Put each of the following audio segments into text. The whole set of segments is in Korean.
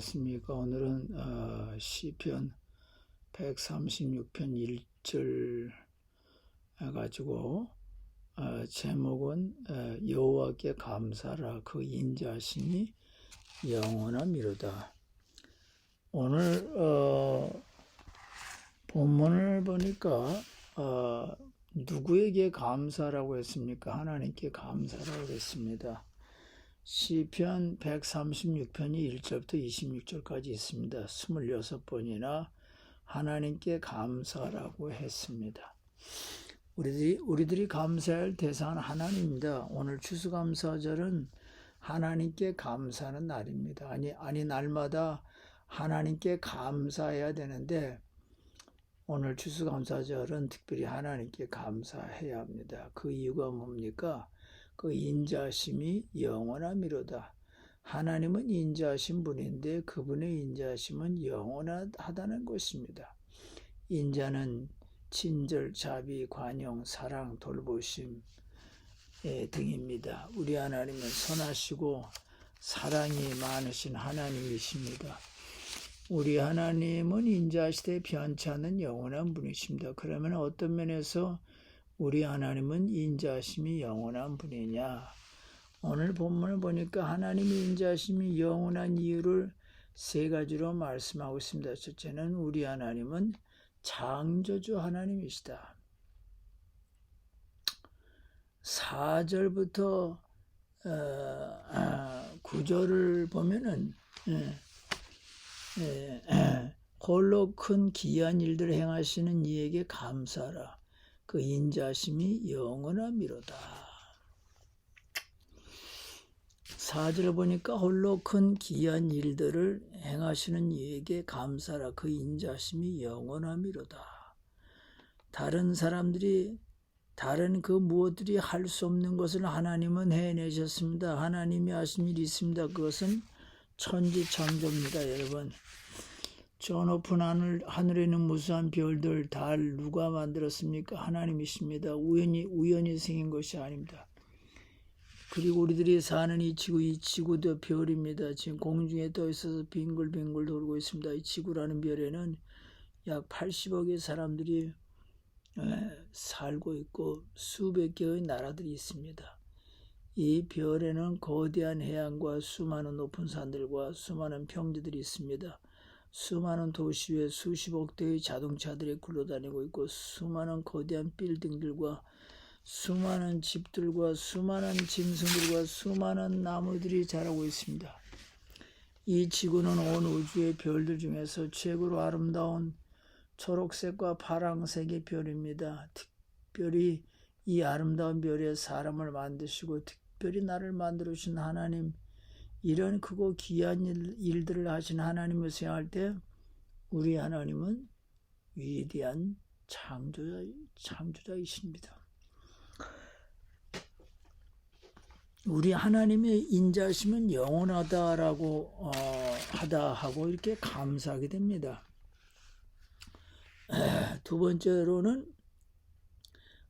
안녕하셨습니까? 오늘은 시편 136편 1절 가지고 제목은 여호와께 감사라 그 인자하심이 영원함이로다. 오늘 본문을 보니까 누구에게 감사라고 했습니까? 하나님께 감사라고 했습니다. 시편 136편이 1절부터 26절까지 있습니다. 26번이나 하나님께 감사라고 했습니다. 우리들이 감사할 대상은 하나님입니다. 오늘 추수감사절은 하나님께 감사하는 날입니다. 아니 날마다 하나님께 감사해야 되는데 오늘 추수감사절은 특별히 하나님께 감사해야 합니다. 그 이유가 뭡니까? 그 인자하심이 영원함이로다. 하나님은 인자하신 분인데 그분의 인자하심은 영원하다는 것입니다. 인자는 친절, 자비, 관용, 사랑, 돌보심 등입니다. 우리 하나님은 선하시고 사랑이 많으신 하나님이십니다. 우리 하나님은 인자하시되 변치 않는 영원한 분이십니다. 그러면 어떤 면에서 우리 하나님은 인자하심이 영원한 분이냐? 오늘 본문을 보니까 하나님이 인자하심이 영원한 이유를 세 가지로 말씀하고 있습니다. 첫째는 우리 하나님은 창조주 하나님이시다. 4절부터 9절을 보면은 홀로 큰 기이한 일들을 행하시는 이에게 감사하라. 그 인자하심이 영원함이로다. 4절을 보니까 홀로 큰 기이한 일들을 행하시는 이에게 감사하라. 그 인자하심이 영원함이로다. 다른 사람들이 다른 그 무엇들이 할 수 없는 것을 하나님은 해내셨습니다. 하나님이 하신 일이 있습니다. 그것은 천지창조입니다. 여러분, 저 높은 하늘에 있는 무수한 별들, 달 누가 만들었습니까? 하나님이십니다. 우연히 생긴 것이 아닙니다. 그리고 우리들이 사는 이 지구도 별입니다. 지금 공중에 떠 있어서 빙글빙글 돌고 있습니다. 이 지구라는 별에는 약 80억의 사람들이 살고 있고 수백 개의 나라들이 있습니다. 이 별에는 거대한 해안과 수많은 높은 산들과 수많은 평지들이 있습니다. 수많은 도시 위에 수십억 대의 자동차들이 굴러다니고 있고 수많은 거대한 빌딩들과 수많은 집들과 수많은 짐승들과 수많은 나무들이 자라고 있습니다. 이 지구는 온 우주의 별들 중에서 최고로 아름다운 초록색과 파란색의 별입니다. 특별히 이 아름다운 별에 사람을 만드시고 특별히 나를 만들어주신 하나님, 이런 크고 귀한 일들을 하신 하나님을 생각할 때 우리 하나님은 위대한 창조자이십니다. 우리 하나님의 인자하심은 영원하다라고 하고 이렇게 감사하게 됩니다. 두 번째로는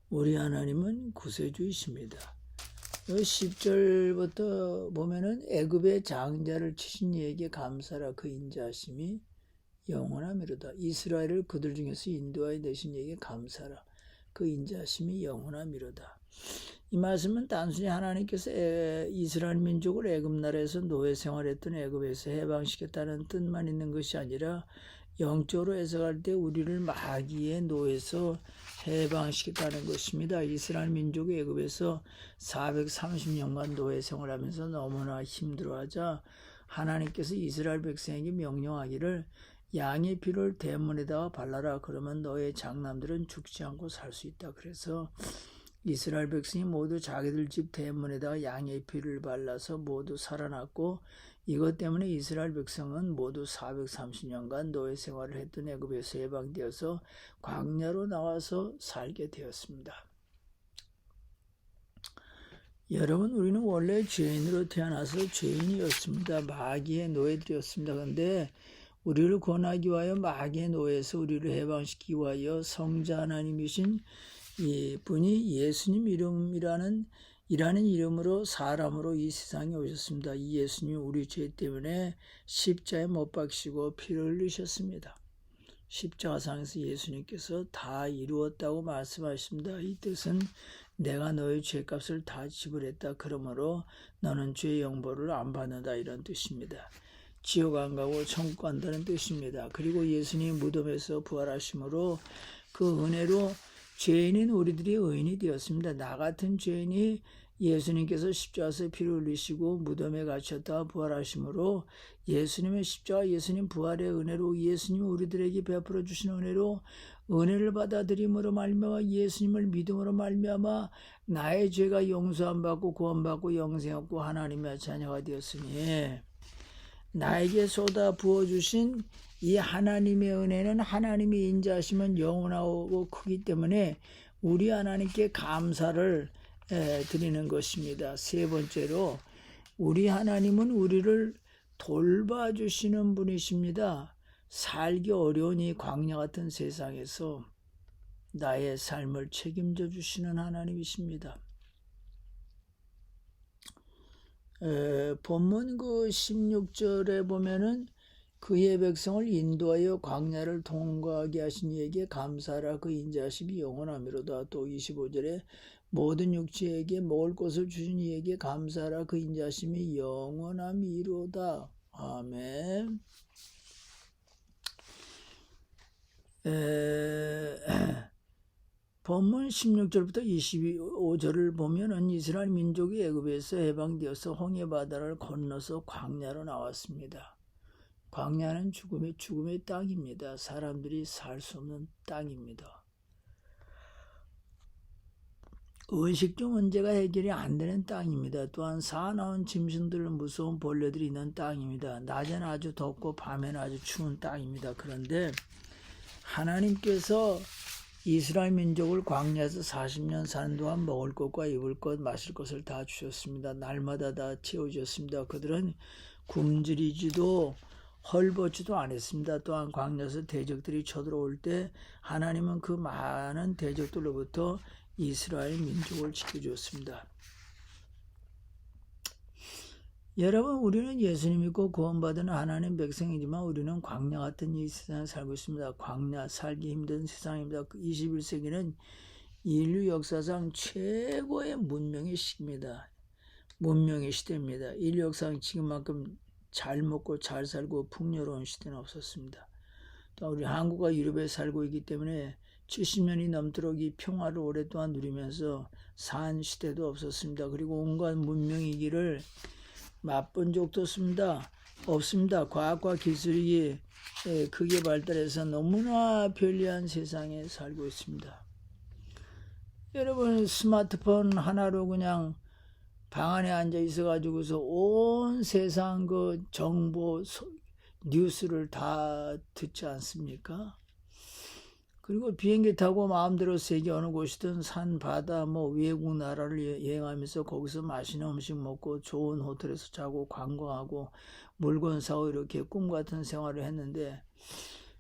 우리 하나님은 구세주이십니다. 10절부터 보면은 애굽의 장자를 치신 이에게 감사라. 그 인자하심이 영원함이로다. 이스라엘을 그들 중에서 인도하여 내신 이에게 감사라. 그 인자하심이 영원함이로다. 이 말씀은 단순히 하나님께서 이스라엘 민족을 애굽 나라에서 노예 생활했던 애굽에서 해방시켰다는 뜻만 있는 것이 아니라 영적으로 해석할 때 우리를 마귀의 노예에서 해방시켰다는 것입니다. 이스라엘 민족이 애굽에서 430년간 노예 생활하면서 너무나 힘들어하자 하나님께서 이스라엘 백성에게 명령하기를 양의 피를 대문에다가 발라라. 그러면 너의 장남들은 죽지 않고 살 수 있다. 그래서 이스라엘 백성이 모두 자기들 집 대문에다가 양의 피를 발라서 모두 살아났고 이것 때문에 이스라엘 백성은 모두 430년간 노예 생활을 했던 애굽에서 해방되어서 광야로 나와서 살게 되었습니다. 여러분, 우리는 원래 죄인으로 태어나서 죄인이었습니다. 마귀의 노예들이었습니다. 그런데 우리를 구원하기 위하여 마귀의 노예에서 우리를 해방시키기 위하여 성자 하나님이신 이 분이 예수님 이름이라는 이라는 이름으로 사람으로 이 세상에 오셨습니다. 이 예수님이 우리 죄 때문에 십자가에 못 박히시고 피를 흘리셨습니다. 십자가상에서 예수님께서 다 이루었다고 말씀하십니다. 이 뜻은 내가 너의 죄값을 다 지불했다. 그러므로 너는 죄의 영벌을 안 받는다. 이런 뜻입니다. 지옥 안 가고 천국 간다는 뜻입니다. 그리고 예수님 무덤에서 부활하심으로 그 은혜로 죄인인 우리들이 의인이 되었습니다. 나 같은 죄인이 예수님께서 십자가에서 피를 흘리시고 무덤에 갇혔다가 부활하심으로 예수님의 십자가, 예수님 부활의 은혜로 예수님 우리들에게 베풀어 주신 은혜로 은혜를 받아들임으로 말미암아 예수님을 믿음으로 말미암아 나의 죄가 용서함 받고 구원받고 영생 얻고 하나님의 자녀가 되었으니 나에게 쏟아 부어주신 이 하나님의 은혜는 하나님의 인자하심은 영원하고 크기 때문에 우리 하나님께 감사를 드리는 것입니다. 세 번째로 우리 하나님은 우리를 돌봐주시는 분이십니다. 살기 어려운 이 광야 같은 세상에서 나의 삶을 책임져 주시는 하나님이십니다. 본문 그 16절에 보면은 그의 백성을 인도하여 광야를 통과하게 하신 이에게 감사하라. 그 인자하심이 영원하미로다. 또 25절에 모든 육체에게 먹을 것을 주신 이에게 감사하라. 그 인자하심이 영원하미로다. 아멘. 본문 16절부터 25절을 보면은 이스라엘 민족이 애굽에서 해방되어서 홍해 바다를 건너서 광야로 나왔습니다. 광야는 죽음의 땅입니다. 사람들이 살 수 없는 땅입니다. 의식주 문제가 해결이 안 되는 땅입니다. 또한 사나운 짐승들, 무서운 벌레들이 있는 땅입니다. 낮에는 아주 덥고 밤에는 아주 추운 땅입니다. 그런데 하나님께서 이스라엘 민족을 광야에서 40년 사는 동안 먹을 것과 입을 것, 마실 것을 다 주셨습니다. 날마다 다 채워주셨습니다. 그들은 굶주리지도 헐벗지도 않았습니다. 또한 광야에서 대적들이 쳐들어올 때 하나님은 그 많은 대적들로부터 이스라엘 민족을 지켜주었습니다. 여러분, 우리는 예수님 믿고 구원받은 하나님 백성이지만 우리는 광야 같은 이 세상에 살고 있습니다. 광야, 살기 힘든 세상입니다. 21세기는 인류 역사상 최고의 문명의 시기입니다. 문명의 시대입니다. 인류 역사상 지금만큼 잘 먹고 잘 살고 풍요로운 시대는 없었습니다. 또 우리 한국과 유럽에 살고 있기 때문에 70년이 넘도록 이 평화를 오랫동안 누리면서 산 시대도 없었습니다. 그리고 온갖 문명이기를 맛본 적도 없습니다. 과학과 기술이 크게 발달해서 너무나 편리한 세상에 살고 있습니다. 여러분, 스마트폰 하나로 그냥 방 안에 앉아 있어가지고서 온 세상 그 정보, 뉴스를 다 듣지 않습니까? 그리고 비행기 타고 마음대로 세계 어느 곳이든 산, 바다, 외국 나라를 여행하면서 거기서 맛있는 음식 먹고 좋은 호텔에서 자고 관광하고 물건 사고 이렇게 꿈같은 생활을 했는데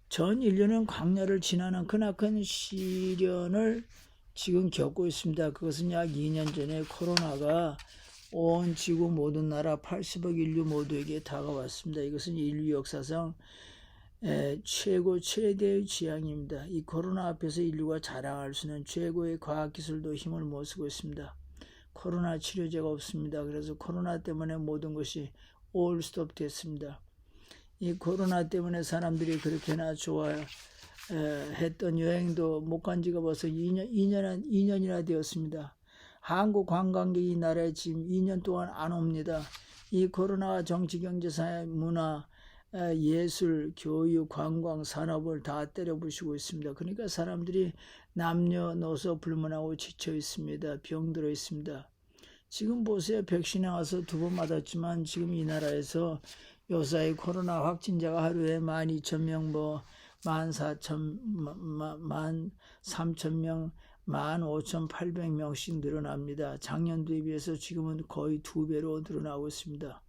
전 인류는 광야를 지나는 크나큰 시련을 지금 겪고 있습니다. 그것은 약 2년 전에 코로나가 온 지구 모든 나라 80억 인류 모두에게 다가왔습니다. 이것은 인류 역사상 최대의 지향입니다. 이 코로나 앞에서 인류가 자랑할 수 있는 최고의 과학기술도 힘을 못 쓰고 있습니다. 코로나 치료제가 없습니다. 그래서 코로나 때문에 모든 것이 올 스톱 됐습니다. 이 코로나 때문에 사람들이 그렇게나 좋아했던 여행도 못 간 지가 벌써 2년이나 되었습니다. 한국 관광객이 이 나라에 지금 2년 동안 안 옵니다. 이 코로나가 정치, 경제, 사회, 문화, 예술, 교육, 관광, 산업을 다 때려부수고 있습니다. 그러니까 사람들이 남녀노소 불문하고 지쳐 있습니다. 병들어 있습니다. 지금 보세요. 백신에 와서 2번 맞았지만 지금 이 나라에서 요사이 코로나 확진자가 하루에 12,000명, 13,000명, 15,800명씩 늘어납니다. 작년 대비해서 지금은 거의 2배로 늘어나고 있습니다.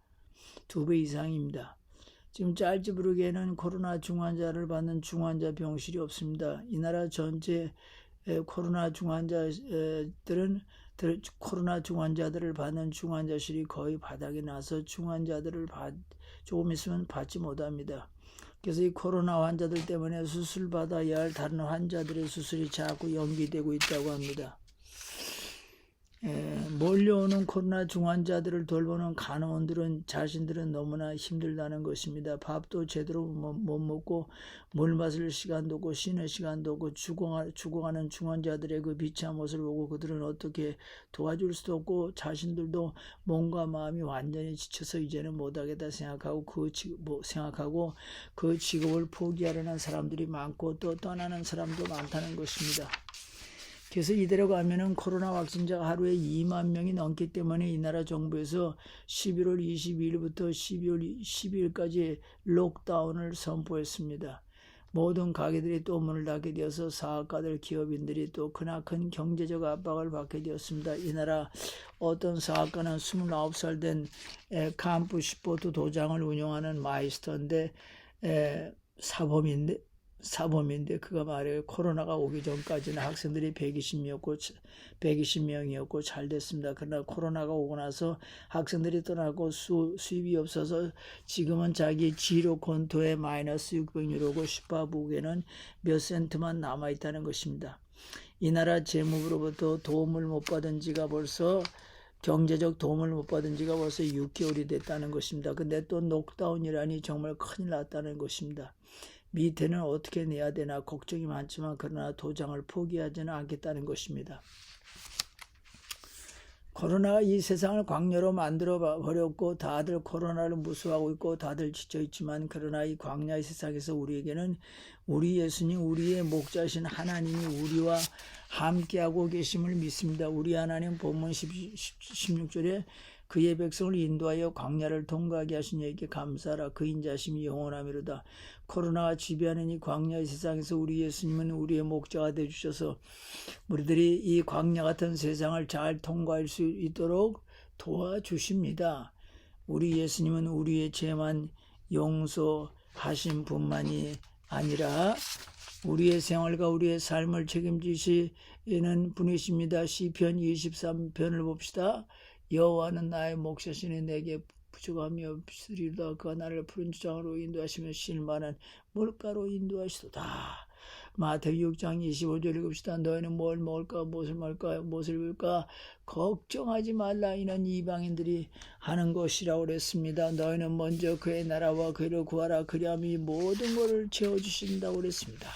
2배 이상입니다. 지금 짤집으로게는 코로나 중환자를 받는 중환자 병실이 없습니다. 이 나라 전체 코로나 중환자들은 코로나 중환자들을 받는 중환자실이 거의 바닥에 나서 중환자들을 조금 있으면 받지 못합니다. 그래서 이 코로나 환자들 때문에 수술받아야 할 다른 환자들의 수술이 자꾸 연기되고 있다고 합니다. 몰려오는 코로나 중환자들을 돌보는 간호원들은 자신들은 너무나 힘들다는 것입니다. 밥도 제대로 못 먹고 물 마실 시간도 없고 쉬는 시간도 없고 죽어가는 중환자들의 그 비참한 모습을 보고 그들은 어떻게 도와줄 수도 없고 자신들도 몸과 마음이 완전히 지쳐서 이제는 못하겠다 생각하고 그 직업을 포기하려는 사람들이 많고 또 떠나는 사람도 많다는 것입니다. 그래서 이대로 가면은 코로나 확진자가 하루에 2만 명이 넘기 때문에 이 나라 정부에서 11월 22일부터 12월 12일까지 록다운을 선포했습니다. 모든 가게들이 또 문을 닫게 되어서 사업가들, 기업인들이 또 크나큰 경제적 압박을 받게 되었습니다. 이 나라 어떤 사업가는 29살 된 캠프 스포트 도장을 운영하는 마이스터인데 사범인데 그가 말해요. 코로나가 오기 전까지는 학생들이 120명이었고 잘 됐습니다. 그러나 코로나가 오고 나서 학생들이 떠나고 수입이 없어서 지금은 자기 지로 콘토에 마이너스 600유로고 슈퍼북에는 몇 센트만 남아있다는 것입니다. 이 나라 재무부로부터 도움을 못 받은 지가 벌써 경제적 도움을 못 받은 지가 벌써 6개월이 됐다는 것입니다. 근데 또 록다운이라니 정말 큰일 났다는 것입니다. 밑에는 어떻게 내야 되나 걱정이 많지만 그러나 도장을 포기하지는 않겠다는 것입니다. 코로나가 이 세상을 광야로 만들어 버렸고 다들 코로나를 무서워하고 있고 다들 지쳐있지만 그러나 이 광야의 세상에서 우리에게는 우리 예수님, 우리의 목자신 하나님이 우리와 함께하고 계심을 믿습니다. 우리 하나님 본문 16절에 그의 백성을 인도하여 광야를 통과하게 하신 이에게 감사하라. 그 인자심이 영원하미로다. 코로나가 지배하는 이 광야의 세상에서 우리 예수님은 우리의 목자가 되어주셔서 우리들이 이 광야 같은 세상을 잘 통과할 수 있도록 도와주십니다. 우리 예수님은 우리의 죄만 용서하신 분만이 아니라 우리의 생활과 우리의 삶을 책임지시는 분이십니다. 시편 23편을 봅시다. 여호와는 나의 목자시니 내게 부족함이 없으리로다. 그가 나를 푸른 주장으로 인도하시며 쉴만한 물가로 인도하시도다. 마태복음 6장 25절 읽읍시다. 너희는 뭘 먹을까 무엇을 먹을까 무엇을 입을까 걱정하지 말라. 이는 이방인들이 하는 것이라고 그랬습니다. 너희는 먼저 그의 나라와 그를 구하라. 그리하면 이 모든 것을 채워주신다고 그랬습니다.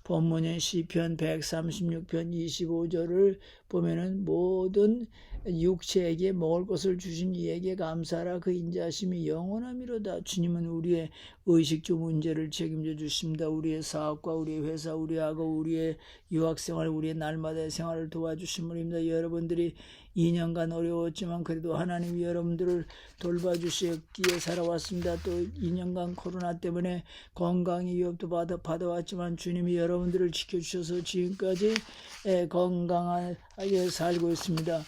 본문의 시편 136편 25절을 보면은 모든 육체에게 먹을 것을 주신 이에게 감사하라. 그 인자하심이 영원하미로다. 주님은 우리의 의식주 문제를 책임져 주십니다. 우리의 사업과 우리의 회사, 우리 학업, 우리의 유학생활, 우리의 날마다의 생활을 도와주신 분입니다. 여러분들이 2년간 어려웠지만 그래도 하나님이 여러분들을 돌봐주시기에 살아왔습니다. 또 2년간 코로나 때문에 건강의 위협도 받아왔지만 주님이 여러분들을 지켜주셔서 지금까지 건강하게 살고 있습니다.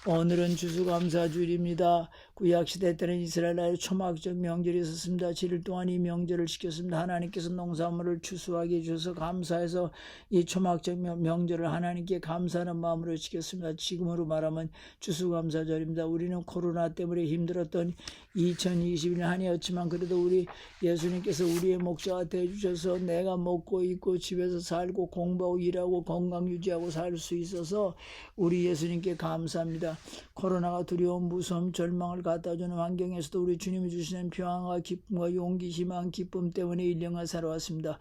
오늘은 추수감사주일입니다. 구약시대 때는 이스라엘 나라에 초막적 명절이 있었습니다. 7일 동안 이 명절을 지켰습니다. 하나님께서 농산물을 추수하게 해주셔서 감사해서 이 초막적 명절을 하나님께 감사하는 마음으로 지켰습니다. 지금으로 말하면 추수감사절입니다. 우리는 코로나 때문에 힘들었던 2021년 한 해였지만 그래도 우리 예수님께서 우리의 목자가 되어주셔서 내가 먹고 입고 집에서 살고 공부하고 일하고 건강 유지하고 살 수 있어서 우리 예수님께 감사합니다. 코로나가 두려움, 무서움, 절망을 갖다주는 환경에서도 우리 주님이 주시는 평안과 기쁨과 용기, 희망, 기쁨 때문에 1년간 살아왔습니다.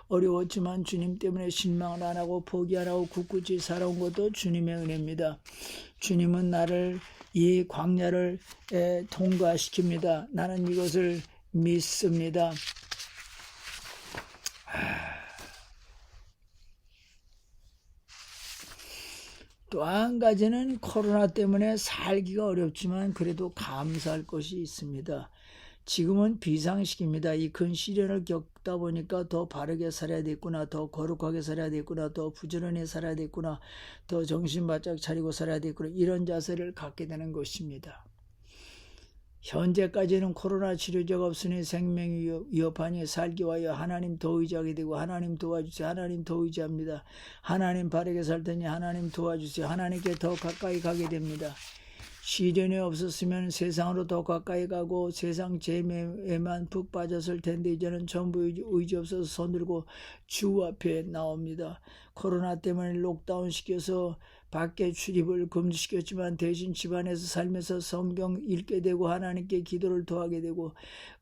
어려웠지만 주님 때문에 실망을 안 하고 포기 안 하고 굳굳이 살아온 것도 주님의 은혜입니다. 주님은 나를 이 광야를 통과시킵니다. 나는 이것을 믿습니다. 또 한 가지는 코로나 때문에 살기가 어렵지만 그래도 감사할 것이 있습니다. 지금은 비상시기입니다. 이 큰 시련을 겪다 보니까 더 바르게 살아야 되겠구나, 더 거룩하게 살아야 되겠구나, 더 부지런히 살아야 되겠구나, 더 정신 바짝 차리고 살아야 되겠구나, 이런 자세를 갖게 되는 것입니다. 현재까지는 코로나 치료제가 없으니 생명이 위협하니 살기 위하여 하나님 더 의지하게 되고 하나님 도와주세요. 하나님 더 의지합니다. 하나님 바르게 살 테니 하나님 도와주세요. 하나님께 더 가까이 가게 됩니다. 시련이 없었으면 세상으로 더 가까이 가고 세상 재매에만 푹 빠졌을 텐데 이제는 전부 의지 없어서 손들고 주 앞에 나옵니다. 코로나 때문에 록다운 시켜서 밖에 출입을 금지시켰지만 대신 집안에서 살면서 성경 읽게 되고 하나님께 기도를 더하게 되고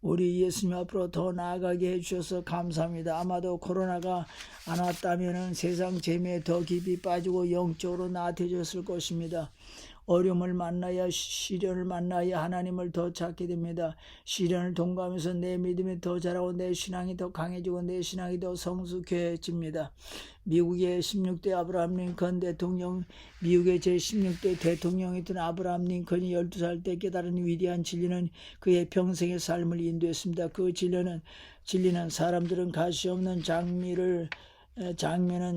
우리 예수님 앞으로 더 나아가게 해주셔서 감사합니다. 아마도 코로나가 안 왔다면 세상 재매에 더 깊이 빠지고 영적으로 나태해졌을 것입니다. 어려움을 만나야 시련을 만나야 하나님을 더 찾게 됩니다. 시련을 통과하면서 내 믿음이 더 자라고 내 신앙이 더 강해지고 내 신앙이 더 성숙해집니다. 미국의 16대 아브라함 링컨 대통령, 미국의 제16대 대통령이던 아브라함 링컨이 12살 때 깨달은 위대한 진리는 그의 평생의 삶을 인도했습니다. 그 진리는 사람들은 가시 없는 장면은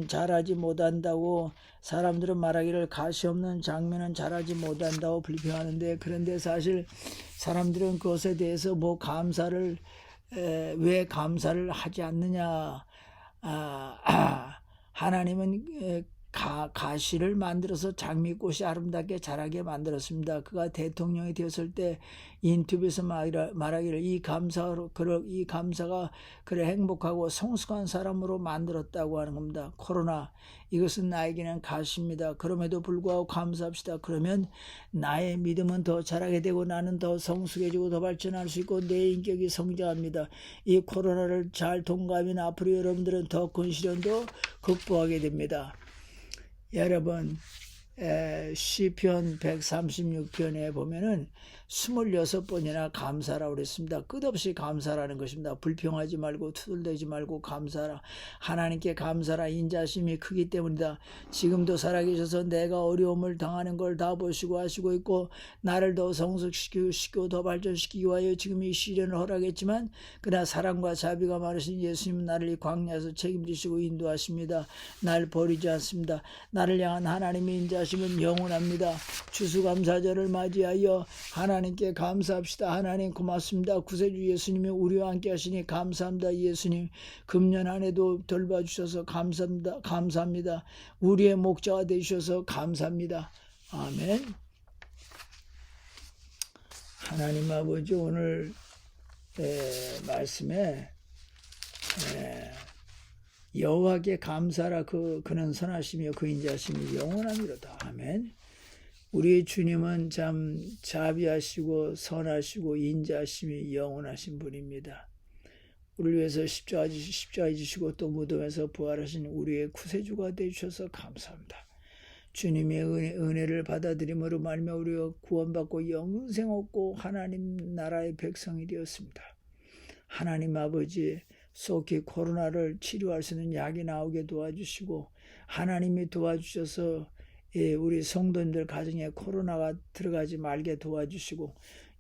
자라지 못한다고 사람들은 말하기를 가시 없는 장면은 자라지 못한다고 불평하는데 그런데 사실 사람들은 그것에 대해서 왜 감사를 하지 않느냐. 하나님은 가시를 만들어서 장미꽃이 아름답게 자라게 만들었습니다. 그가 대통령이 되었을 때 인터뷰에서 말하기를 이 감사가 그를 행복하고 성숙한 사람으로 만들었다고 하는 겁니다. 코로나 이것은 나에게는 가시입니다. 그럼에도 불구하고 감사합시다. 그러면 나의 믿음은 더 자라게 되고 나는 더 성숙해지고 더 발전할 수 있고 내 인격이 성장합니다. 이 코로나를 잘 통과하면 앞으로 여러분들은 더 큰 시련도 극복하게 됩니다. 여러분 시편 136편에 보면은 26번이나 감사라고 그랬습니다. 끝없이 감사라는 것입니다. 불평하지 말고 투덜대지 말고 감사라. 하나님께 감사라. 인자심이 크기 때문이다. 지금도 살아계셔서 내가 어려움을 당하는 걸 다 보시고 하시고 있고 나를 더 성숙시키고 더 발전시키기 위하여 지금 이 시련을 허락했지만 그러나 사랑과 자비가 많으신 예수님은 나를 이 광야에서 책임지시고 인도하십니다. 날 버리지 않습니다. 나를 향한 하나님의 인자심은 영원합니다. 추수감사절을 맞이하여 하나님께 감사합시다. 하나님 고맙습니다. 구세주 예수님이 우리와 함께 하시니 감사합니다. 예수님 금년 한 해도 돌봐주셔서 감사합니다. 우리의 목자가 되셔서 감사합니다. 아멘. 하나님 아버지 오늘 말씀에 여호와께 감사라. 그는 선하시며 그 인자심이 영원하미로다. 아멘. 우리 주님은 참 자비하시고 선하시고 인자심이 영원하신 분입니다. 우리를 위해서 십자가에 지시고 또 무덤에서 부활하신 우리의 구세주가 되주셔서 감사합니다. 주님의 은혜를 받아들임으로 말미암아 우리가 구원받고 영생 얻고 하나님 나라의 백성이 되었습니다. 하나님 아버지 속히 코로나를 치료할 수 있는 약이 나오게 도와주시고 하나님이 도와주셔서 우리 성도님들 가정에 코로나가 들어가지 말게 도와주시고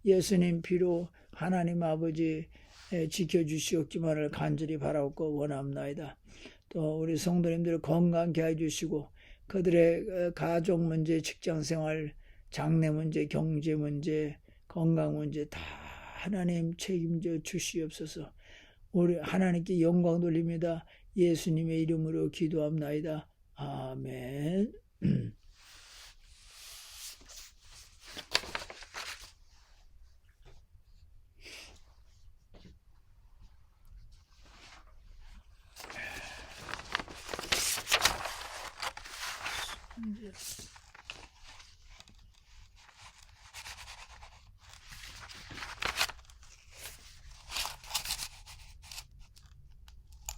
예수님 피로 하나님 아버지 지켜주시옵기만을 간절히 바라옵고 원합나이다. 또 우리 성도님들 건강케 해주시고 그들의 가족 문제, 직장생활, 장래 문제, 경제 문제, 건강 문제 다 하나님 책임져 주시옵소서. 우리 하나님께 영광 돌립니다. 예수님의 이름으로 기도합나이다. 아멘. 이제